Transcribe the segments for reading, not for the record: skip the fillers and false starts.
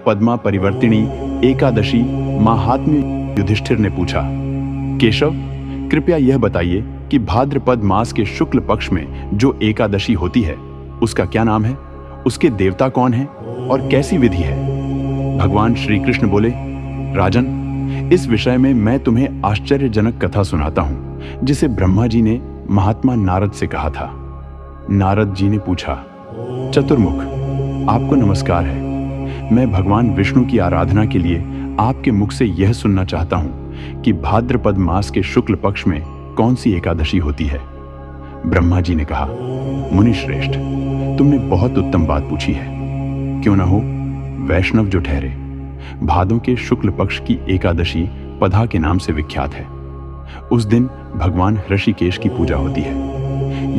पद्मा परिवर्तिनी एकादशी महात्म्य युधिष्ठिर ने पूछा, केशव, कृपया यह बताइए कि भाद्रपद मास के शुक्ल पक्ष में जो एकादशी होती है उसका क्या नाम है, उसके देवता कौन है और कैसी विधि है? भगवान श्री कृष्ण बोले, राजन, इस विषय में मैं तुम्हें आश्चर्यजनक कथा सुनाता हूं जिसे ब्रह्मा जी ने महात्मा नारद से कहा था। नारद जी ने पूछा, चतुर्मुख, आपको नमस्कार है। मैं भगवान विष्णु की आराधना के लिए आपके मुख से यह सुनना चाहता हूं कि भाद्रपद मास के शुक्ल पक्ष में कौन सी एकादशी होती है। ब्रह्मा जी ने कहा, मुनि श्रेष्ठ, तुमने बहुत उत्तम बात पूछी है। क्यों न हो, वैष्णव जो ठहरे। भादों के शुक्ल पक्ष की एकादशी पधा के नाम से विख्यात है। उस दिन भगवान ऋषिकेश की पूजा होती है।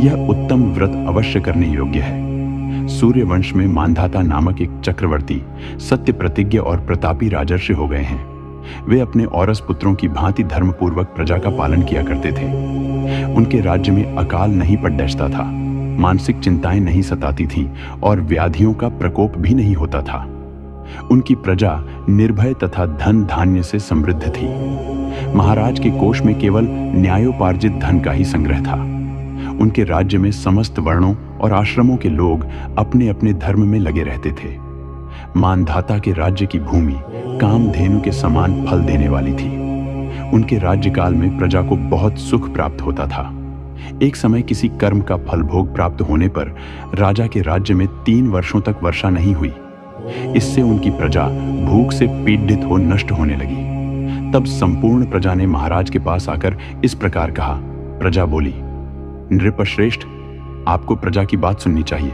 यह उत्तम व्रत अवश्य करने योग्य है। सूर्यवंश में मांधाता नामक एक चक्रवर्ती सत्य प्रतिज्ञ और प्रतापी राजर्षि हो गए हैं। वे अपने औरस पुत्रों की भांति धर्मपूर्वक प्रजा का पालन किया करते थे। उनके राज्य में अकाल नहीं पड़ता था, मानसिक चिंताएं नहीं सताती थीं और व्याधियों का प्रकोप भी नहीं होता था। उनकी प्रजा निर्भय तथा धन धान्य से समृद्ध थी। महाराज के कोष में केवल न्यायोपार्जित धन का ही संग्रह था। उनके राज्य में समस्त वर्णों और आश्रमों के लोग अपने अपने धर्म में लगे रहते थे। मानधाता के राज्य की भूमि कामधेनु के समान फल देने वाली थी। उनके राज्यकाल में प्रजा को बहुत सुख प्राप्त होता था। एक समय किसी कर्म का फल भोग प्राप्त होने पर राजा के राज्य में 3 वर्षों तक वर्षा नहीं हुई। इससे उनकी प्रजा भूख से पीड़ित हो नष्ट होने लगी। तब संपूर्ण प्रजा ने महाराज के पास आकर इस प्रकार कहा। प्रजा बोली, नृपश्रेष्ठ, आपको प्रजा की बात सुननी चाहिए।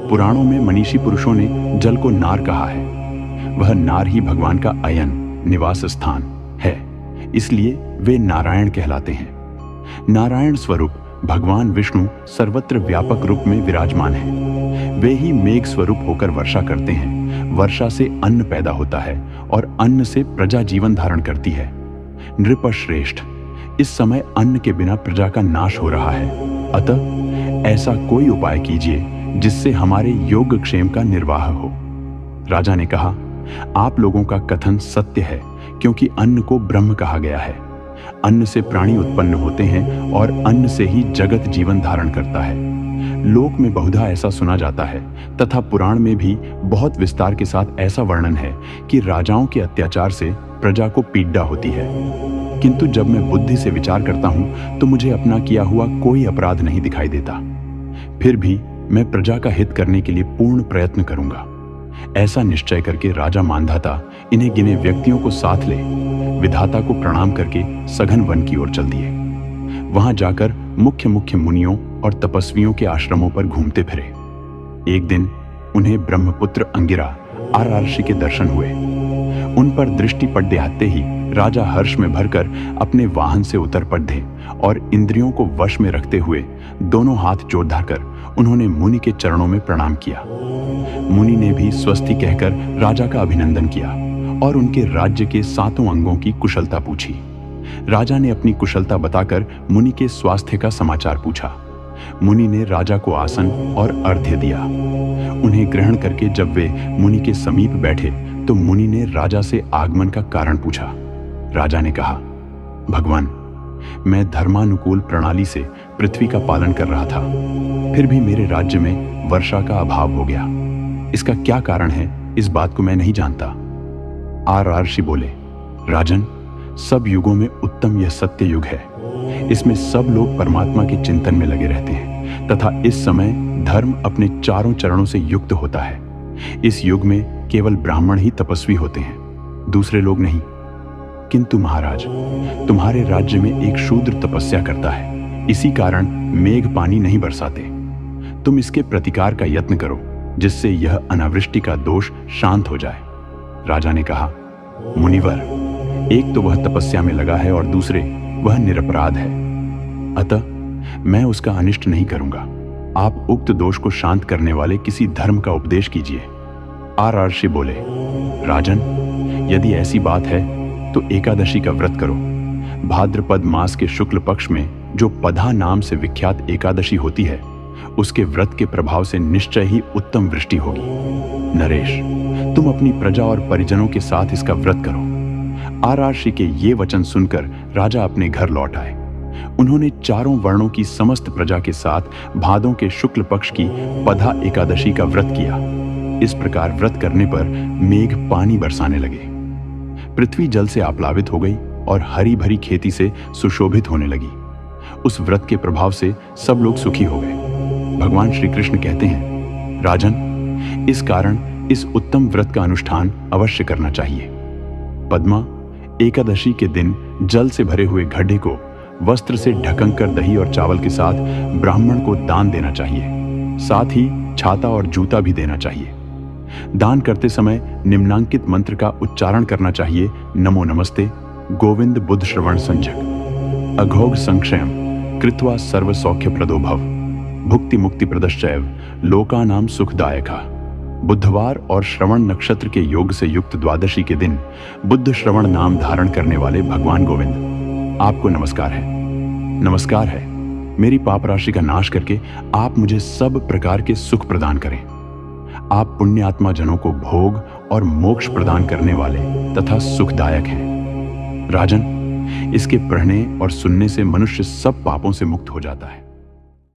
पुराणों में मनीषी पुरुषों ने जल को नार कहा है। वह नार ही भगवान का अयन निवास स्थान है, इसलिए वे नारायण कहलाते हैं। नारायण स्वरूप भगवान विष्णु सर्वत्र व्यापक रूप में विराजमान है। वे ही मेघ स्वरूप होकर वर्षा करते हैं। वर्षा से अन्न पैदा होता है और अन्न से प्रजा जीवन धारण करती है। नृपश्रेष्ठ, इस समय अन्न के बिना प्रजा का नाश हो रहा है। अतः ऐसा कोई उपाय कीजिए जिससे हमारे योगक्षेम का निर्वाह हो। राजा ने कहा, आप लोगों का कथन सत्य है, क्योंकि अन्न को ब्रह्म कहा गया है। अन्न से प्राणी उत्पन्न होते हैं और अन्न से ही जगत जीवन धारण करता है। लोक में बहुधा ऐसा सुना जाता है तथा पुराण में भी बहुत विस्तार के साथ ऐसा वर्णन है कि राजाओं के अत्याचार से प्रजा को पीड़ा होती है। किंतु जब मैं बुद्धि से विचार करता हूं तो मुझे अपना किया हुआ कोई अपराध नहीं दिखाई देता। फिर भी मैं प्रजा का हित करने के लिए पूर्ण प्रयत्न करूंगा। ऐसा निश्चय करके राजा मांधाता इन्हें गिने व्यक्तियों को साथ ले विधाता को प्रणाम करके सघन वन की ओर चल दिए। वहां जाकर मुख्य मुख्य मुनियों और तपस्वियों के आश्रमों पर घूमते फिरे। एक दिन उन्हें ब्रह्मपुत्र अंगिरा आरार्षि के दर्शन हुए। उन पर दृष्टि पड़ते ही राजा हर्ष में भरकर अपने वाहन से उतर पड़े और इंद्रियों को वश में रखते हुए दोनों हाथ जोड़ कर उन्होंने मुनि के चरणों में प्रणाम किया। मुनि ने भी स्वस्ति कहकर राजा का अभिनंदन किया और उनके राज्य के 7 अंगों की कुशलता पूछी। राजा ने अपनी कुशलता बताकर मुनि के स्वास्थ्य का समाचार पूछा। मुनि ने राजा को आसन और अर्घ्य दिया। उन्हें ग्रहण करके जब वे मुनि के समीप बैठे तो मुनि ने राजा से आगमन का कारण पूछा। राजा ने कहा, भगवान, मैं धर्मानुकूल प्रणाली से पृथ्वी का पालन कर रहा था, फिर भी मेरे राज्य में वर्षा का अभाव हो गया। इसका क्या कारण है, इस बात को मैं नहीं जानता। आरार्षि बोले, राजन, सब युगों में उत्तम यह सत्य युग है। इसमें सब लोग परमात्मा के चिंतन में लगे रहते हैं तथा इस समय धर्म अपने 4 चरणों से युक्त होता है। इस युग में केवल ब्राह्मण ही तपस्वी होते हैं, दूसरे लोग नहीं। किंतु महाराज, तुम्हारे राज्य में एक शूद्र तपस्या करता है, इसी कारण मेघ पानी नहीं बरसाते। तुम इसके प्रतिकार का यत्न करो, जिससे यह अनावृष्टि का दोष शांत हो जाए। राजा ने कहा, मुनिवर, एक तो वह तपस्या में लगा है और दूसरे वह निरपराध है, अतः मैं उसका अनिष्ट नहीं करूंगा। आप उक्त दोष को शांत करने वाले किसी धर्म का उपदेश कीजिए। आरार्षि बोले, राजन, यदि ऐसी बात है तो एकादशी का व्रत करो। भाद्रपद मास के शुक्ल पक्ष में जो पधा नाम से विख्यात एकादशी होती है, उसके व्रत के प्रभाव से निश्चय ही उत्तम वृष्टि होगी। नरेश, तुम अपनी प्रजा और परिजनों के साथ इसका व्रत करो। आरार्षि के ये वचन सुनकर राजा अपने घर लौट आए। उन्होंने चारों वर्णों की समस्त प्रजा के साथ भादों के शुक्ल पक्ष की पधा एकादशी का व्रत किया। इस प्रकार व्रत करने पर मेघ पानी बरसाने लगे। पृथ्वी जल से आप्लावित हो गई और हरी भरी खेती से सुशोभित होने लगी। उस व्रत के प्रभाव से सब लोग सुखी हो गए। भगवान श्री कृष्ण कहते हैं, राजन, इस कारण इस उत्तम व्रत का अनुष्ठान अवश्य करना चाहिए। पद्मा, एकादशी के दिन जल से भरे हुए घड़े को वस्त्र से ढककर दही और चावल के साथ ब्राह्मण को दान देना चाहिए। साथ ही छाता और जूता भी देना चाहिए। दान करते समय निम्नांकित मंत्र का उच्चारण करना चाहिए। नमो नमस्ते गोविंद बुद्ध श्रवण संजक अघोघ संक्षयम कृत्वा सर्व सौख्य प्रदो भव भुक्ति मुक्ति प्रदश्चैव लोकानाम सुखदायका। बुधवार और श्रवण नक्षत्र के योग से युक्त द्वादशी के दिन बुद्ध श्रवण नाम धारण करने वाले भगवान गोविंद, आपको नमस्कार है। नमस्कार है। मेरी पाप राशि का नाश करके आप मुझे सब प्रकार के सुख प्रदान करें। आप पुण्यात्मा जनों को भोग और मोक्ष प्रदान करने वाले तथा सुखदायक हैं। राजन, इसके पढ़ने और सुनने से मनुष्य सब पापों से मुक्त हो जाता है।